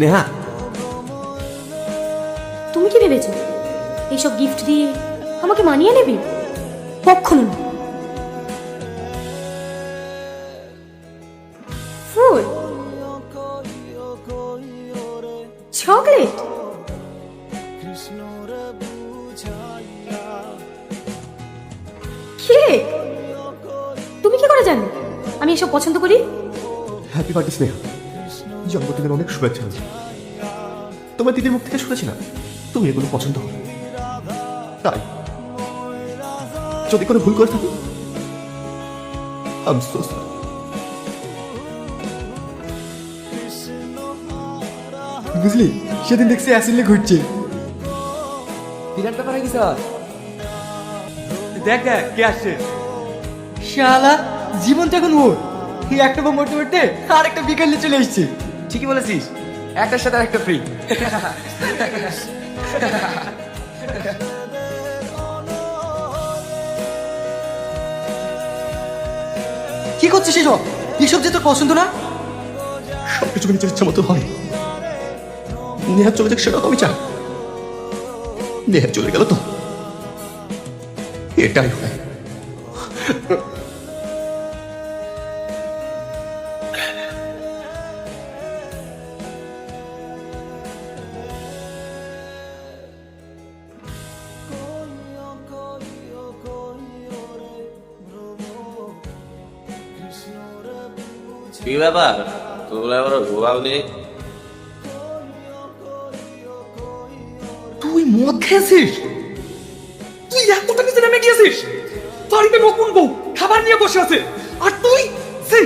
নেহা, তুমি কি ভেবেছো এইসব গিফট দিয়ে আমাকে মানিয়ে নেবে? কখনো না। ফুল, চকলেট, কেক। তুমি কি করে জানো আমি এসব পছন্দ করি? হ্যাপি বার্থডে স্নেহা, জন্মদিনের অনেক শুভেচ্ছা। তোমার দিদির মুখ থেকে শুনেছি না তুমি এগুলো পছন্দ করো, তাই যদি কোনো ভুল করে থাকি I'm so sorry. বুঝলি, সেদিন দেখছি অ্যাসিডে ঘুরছে। বিরাট ব্যাপার হয়ে গেছে। দেখ দেখ কে আসছে। শালা জীবনটা এখন ওর। এই একটা বোম মরতে মরতে আর একটা বিকেলে চলে এসছে। ঠিকই বলেছিস, একটার সাথে একটা ফ্রি। কি করছিস এসব? এসব যে তোর পছন্দ না। সবকিছু নিজের ইচ্ছা মতো হয়। নেহা চলে যাক সেটা তো আমি চাই। নেহা চলে গেল তো এটাই হয়। কি ব্যাপার, তোমরা এবার ঘুমাওনি? তুই মদ খেয়েছিস? তুই এতটা নিচে নেমে গিয়েছিস? বাড়িতে নতুন বউ খাবার নিয়ে বসে আছে আর তুই সেই